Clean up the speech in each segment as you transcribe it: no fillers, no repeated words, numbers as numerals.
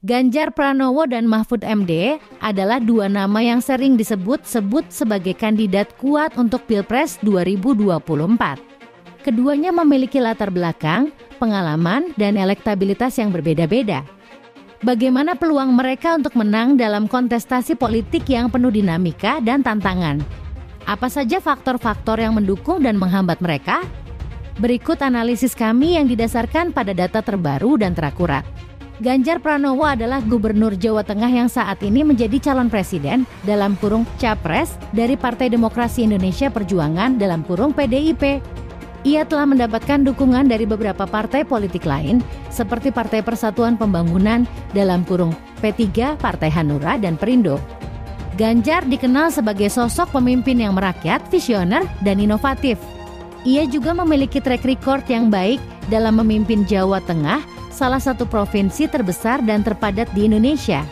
Ganjar Pranowo dan Mahfud MD adalah dua nama yang sering disebut-sebut sebagai kandidat kuat untuk Pilpres 2024. Keduanya memiliki latar belakang, pengalaman, dan elektabilitas yang berbeda-beda. Bagaimana peluang mereka untuk menang dalam kontestasi politik yang penuh dinamika dan tantangan? Apa saja faktor-faktor yang mendukung dan menghambat mereka? Berikut analisis kami yang didasarkan pada data terbaru dan terakurat. Ganjar Pranowo adalah Gubernur Jawa Tengah yang saat ini menjadi calon presiden (Capres) dari Partai Demokrasi Indonesia Perjuangan (PDIP). Ia telah mendapatkan dukungan dari beberapa partai politik lain seperti Partai Persatuan Pembangunan (P3), Partai Hanura, dan Perindo. Ganjar dikenal sebagai sosok pemimpin yang merakyat, visioner, dan inovatif. Ia juga memiliki track record yang baik dalam memimpin Jawa Tengah, salah satu provinsi terbesar dan terpadat di Indonesia.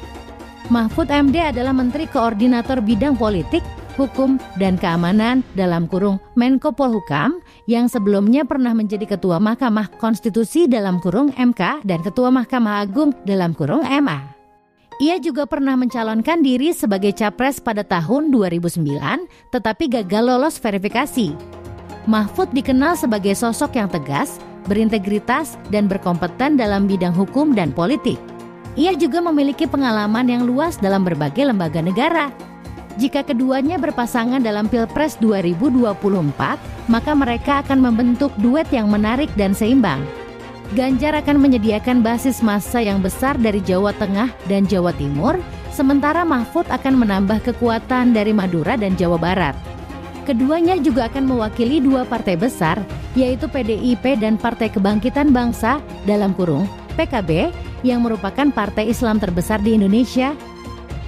Mahfud MD adalah Menteri Koordinator Bidang Politik, Hukum, dan Keamanan (Menko Polhukam) yang sebelumnya pernah menjadi Ketua Mahkamah Konstitusi (MK) dan Ketua Mahkamah Agung (MA). Ia juga pernah mencalonkan diri sebagai capres pada tahun 2009, tetapi gagal lolos verifikasi. Mahfud dikenal sebagai sosok yang tegas, berintegritas, dan berkompeten dalam bidang hukum dan politik. Ia juga memiliki pengalaman yang luas dalam berbagai lembaga negara. Jika keduanya berpasangan dalam Pilpres 2024, maka mereka akan membentuk duet yang menarik dan seimbang. Ganjar akan menyediakan basis massa yang besar dari Jawa Tengah dan Jawa Timur, sementara Mahfud akan menambah kekuatan dari Madura dan Jawa Barat. Keduanya juga akan mewakili dua partai besar, yaitu PDIP dan Partai Kebangkitan Bangsa (PKB) yang merupakan partai Islam terbesar di Indonesia.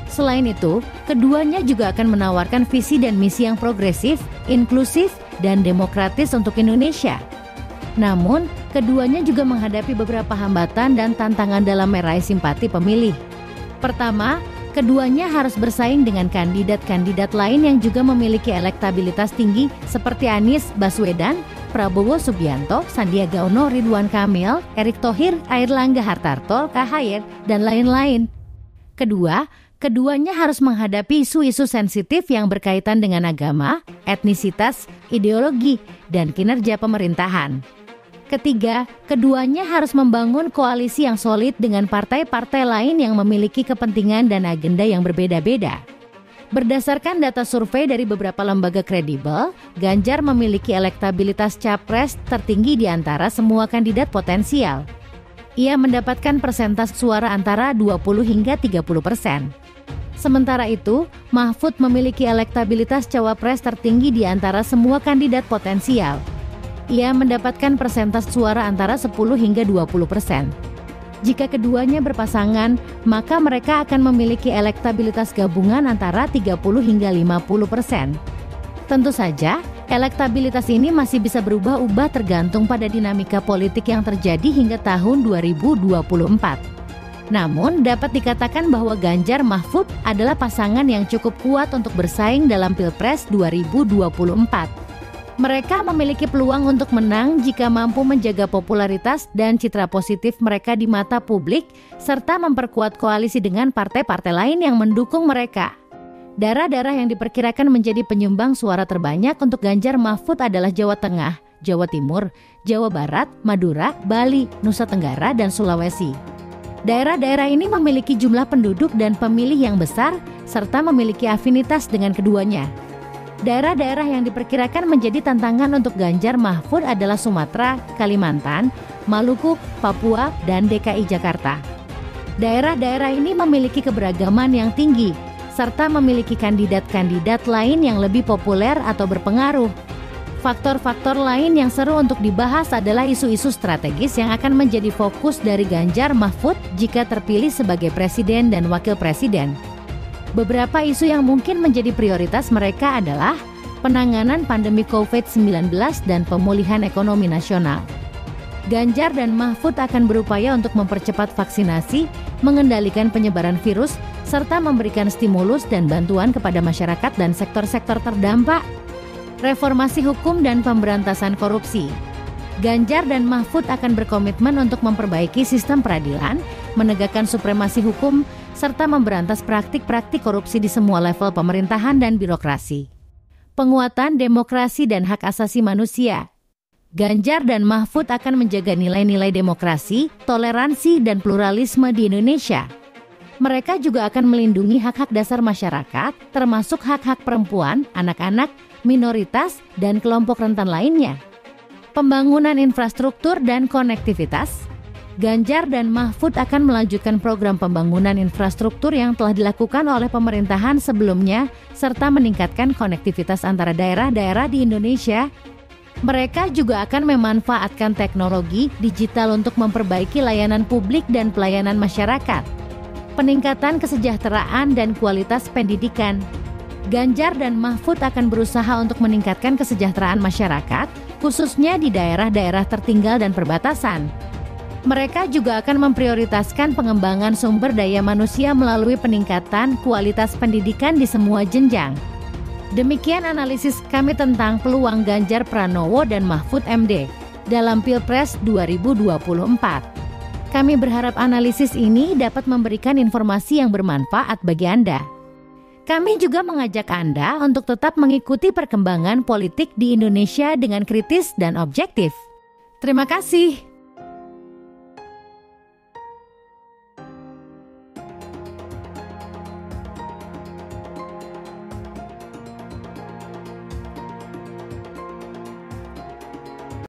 Selain itu, keduanya juga akan menawarkan visi dan misi yang progresif, inklusif, dan demokratis untuk Indonesia. Namun, keduanya juga menghadapi beberapa hambatan dan tantangan dalam meraih simpati pemilih. Pertama, keduanya harus bersaing dengan kandidat-kandidat lain yang juga memiliki elektabilitas tinggi seperti Anies Baswedan, Prabowo Subianto, Sandiaga Uno, Ridwan Kamil, Erick Thohir, Airlangga Hartarto, KHY, dan lain-lain. Kedua, keduanya harus menghadapi isu-isu sensitif yang berkaitan dengan agama, etnisitas, ideologi, dan kinerja pemerintahan. Ketiga, keduanya harus membangun koalisi yang solid dengan partai-partai lain yang memiliki kepentingan dan agenda yang berbeda-beda. Berdasarkan data survei dari beberapa lembaga kredibel, Ganjar memiliki elektabilitas capres tertinggi di antara semua kandidat potensial. Ia mendapatkan persentase suara antara 20 hingga 30%. Sementara itu, Mahfud memiliki elektabilitas cawapres tertinggi di antara semua kandidat potensial. Ia mendapatkan persentase suara antara 10 hingga 20%. Jika keduanya berpasangan, maka mereka akan memiliki elektabilitas gabungan antara 30 hingga 50%. Tentu saja, elektabilitas ini masih bisa berubah-ubah tergantung pada dinamika politik yang terjadi hingga tahun 2024. Namun, dapat dikatakan bahwa Ganjar Mahfud adalah pasangan yang cukup kuat untuk bersaing dalam Pilpres 2024. Mereka memiliki peluang untuk menang jika mampu menjaga popularitas dan citra positif mereka di mata publik, serta memperkuat koalisi dengan partai-partai lain yang mendukung mereka. Daerah-daerah yang diperkirakan menjadi penyumbang suara terbanyak untuk Ganjar Mahfud adalah Jawa Tengah, Jawa Timur, Jawa Barat, Madura, Bali, Nusa Tenggara, dan Sulawesi. Daerah-daerah ini memiliki jumlah penduduk dan pemilih yang besar, serta memiliki afinitas dengan keduanya. Daerah-daerah yang diperkirakan menjadi tantangan untuk Ganjar Mahfud adalah Sumatera, Kalimantan, Maluku, Papua, dan DKI Jakarta. Daerah-daerah ini memiliki keberagaman yang tinggi, serta memiliki kandidat-kandidat lain yang lebih populer atau berpengaruh. Faktor-faktor lain yang seru untuk dibahas adalah isu-isu strategis yang akan menjadi fokus dari Ganjar Mahfud jika terpilih sebagai presiden dan wakil presiden. Beberapa isu yang mungkin menjadi prioritas mereka adalah penanganan pandemi COVID-19 dan pemulihan ekonomi nasional. Ganjar dan Mahfud akan berupaya untuk mempercepat vaksinasi, mengendalikan penyebaran virus, serta memberikan stimulus dan bantuan kepada masyarakat dan sektor-sektor terdampak. Reformasi hukum dan pemberantasan korupsi. Ganjar dan Mahfud akan berkomitmen untuk memperbaiki sistem peradilan, menegakkan supremasi hukum, serta memberantas praktik-praktik korupsi di semua level pemerintahan dan birokrasi. Penguatan demokrasi dan hak asasi manusia. Ganjar dan Mahfud akan menjaga nilai-nilai demokrasi, toleransi, dan pluralisme di Indonesia. Mereka juga akan melindungi hak-hak dasar masyarakat, termasuk hak-hak perempuan, anak-anak, minoritas, dan kelompok rentan lainnya. Pembangunan infrastruktur dan konektivitas. Ganjar dan Mahfud akan melanjutkan program pembangunan infrastruktur yang telah dilakukan oleh pemerintahan sebelumnya, serta meningkatkan konektivitas antara daerah-daerah di Indonesia. Mereka juga akan memanfaatkan teknologi digital untuk memperbaiki layanan publik dan pelayanan masyarakat. Peningkatan kesejahteraan dan kualitas pendidikan. Ganjar dan Mahfud akan berusaha untuk meningkatkan kesejahteraan masyarakat, khususnya di daerah-daerah tertinggal dan perbatasan. Mereka juga akan memprioritaskan pengembangan sumber daya manusia melalui peningkatan kualitas pendidikan di semua jenjang. Demikian analisis kami tentang peluang Ganjar Pranowo dan Mahfud MD dalam Pilpres 2024. Kami berharap analisis ini dapat memberikan informasi yang bermanfaat bagi Anda. Kami juga mengajak Anda untuk tetap mengikuti perkembangan politik di Indonesia dengan kritis dan objektif. Terima kasih.